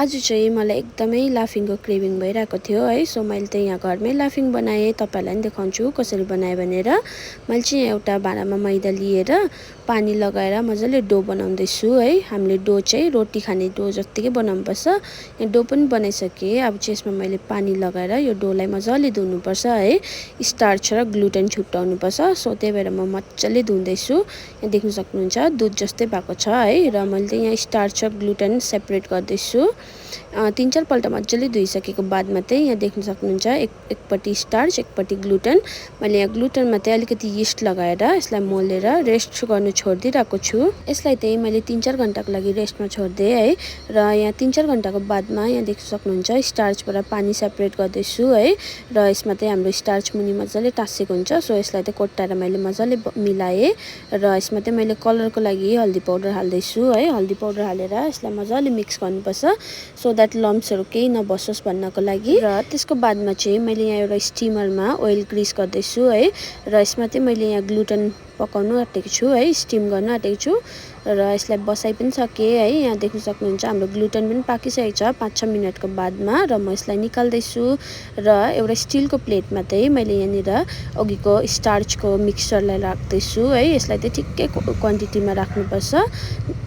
आज चाहिँ मलाई एकदमै लाफिङको क्रेभिङ भइरहेको थियो है। सो मैले चाहिँ यहाँ घरमै लाफिङ बनाएँ, तपाईँहरूलाई पनि देखाउँछु कसरी बनाएँ भनेर। मैले चाहिँ एउटा भाँडामा मैदा लिएर पानी लगाएर मजाले डो बनाउँदैछु है। हामीले डो चाहिँ रोटी खाने डो जत्तिकै बनाउनुपर्छ। यहाँ डो पनि बनाइसकेँ। अब चाहिँ यसमा मैले पानी लगाएर यो डोलाई मजाले धुनुपर्छ है। स्टार्च र ग्लुटेन छुट्याउनुपर्छ। सो त्यही भएर म मजाले धुँदैछु। यहाँ देख्न सक्नुहुन्छ दुध जस्तै भएको छ है। र मैले चाहिँ यहाँ स्टार्च र ग्लुटेन सेपरेट गर्दैछु। 3-4 पल्ट मजाले धुइसकेको बादमा चाहिँ यहाँ देख्न सक्नुहुन्छ एकपट्टि स्टार्च एकपट्टि ग्लुटेन। मैले यहाँ ग्लुटेनमा चाहिँ अलिकति यिस्ट लगाएर यसलाई मोलेर रेस्ट गर्नु छोडिदिइरहेको छु। यसलाई चाहिँ मैले 3-4 घण्टाको लागि रेस्टमा छोडिदिएँ है। र यहाँ 3-4 घण्टाको बादमा यहाँ देख्न सक्नुहुन्छ स्टार्चबाट पानी सेपरेट गर्दैछु है। र यसमा चाहिँ हाम्रो स्टार्च मुनि मजाले टाँसेको हुन्छ। सो यसलाई चाहिँ कोट्टाएर मैले मजाले मिलाएँ। र यसमा चाहिँ मैले कलरको लागि हल्दी पाउडर हाल्दैछु है। हल्दी पाउडर हालेर यसलाई मजाले मिक्स गर्नुपर्छ सो द्याट लम्प्सहरू केही नबसोस् भन्नको लागि। र त्यसको बादमा चाहिँ मैले यहाँ एउटा स्टिमरमा ओइल ग्रिस गर्दैछु है। र यसमा चाहिँ मैले यहाँ ग्लुटेन पकाउनु आँटेको छु है, स्टिम गर्नु आँटेको छु। र यसलाई बसाइ पनि सकेँ है। यहाँ देख्न सक्नुहुन्छ हाम्रो ग्लुटेन पनि पाकिसकेको छ 5-6 मिनटको बादमा। र म यसलाई निकाल्दैछु। र एउटा स्टिलको प्लेटमा चाहिँ मैले यहाँनिर अघिको स्टार्चको मिक्सचरलाई राख्दैछु है। यसलाई चाहिँ ठिक्कै क्वान्टिटीमा राख्नुपर्छ।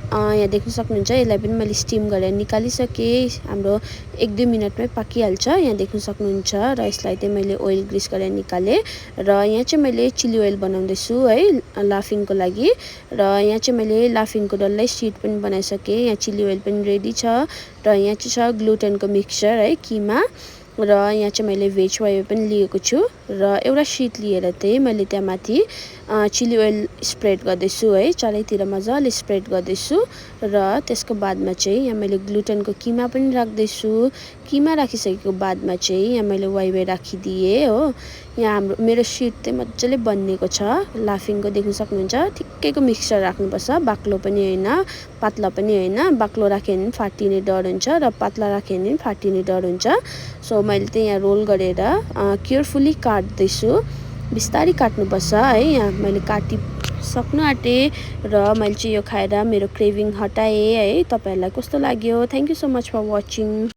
यहाँ देख्न सक्नुहुन्छ यसलाई पनि मैले स्टिम गरेर निकालिसकेँ। हाम्रो 1-2 मिनटमै पाकिहाल्छ। यहाँ देख्न सक्नुहुन्छ। र यसलाई चाहिँ मैले ओइल ग्रिस गरेर निकालेँ। र यहाँ चाहिँ मैले चिली ओइल बनाउँदैछु है लाफिङको लागि। र यहाँ चाहिँ मैले लाफिङको डल्लै सिड पनि बनाइसकेँ। यहाँ चिली ओइल पनि रेडी छ। र यहाँ चाहिँ छ ग्लुटेनको मिक्सचर है, किमा। र यहाँ चाहिँ मैले भेज वाइवे पनि लिएको छु। र एउटा सिड लिएर चाहिँ मैले त्यहाँ माथि चिली ओइल स्प्रेड गर्दैछु है। चारैतिर मजाले स्प्रेड गर्दैछु। र त्यसको बादमा चाहिँ यहाँ मैले ग्लुटेनको किमा पनि राख्दैछु। किमा राखिसकेको बादमा चाहिँ यहाँ मैले वाइवे राखिदिएँ हो। यहाँ हाम्रो मेरो सिड चाहिँ मजाले बनिएको छ लाफिङको। देख्न सक्नुहुन्छ ठिक्कैको मिक्सचर राख्नुपर्छ, बाक्लो पनि होइन पातला पनि होइन। बाक्लो राख्यो भने फाटिने डर हुन्छ र पातला राख्यो भने फाटिने डर हुन्छ। सो मैले चाहिँ यहाँ रोल गरेर केयरफुली काट्दैछु। बिस्तारै काट्नुपर्छ है। यहाँ मैले काटिसक्नु आँटेँ। र मैले चाहिँ यो खाएर मेरो क्रेभिङ हटाएँ है। तपाईँहरूलाई कस्तो लाग्यो? Thank you so much for watching.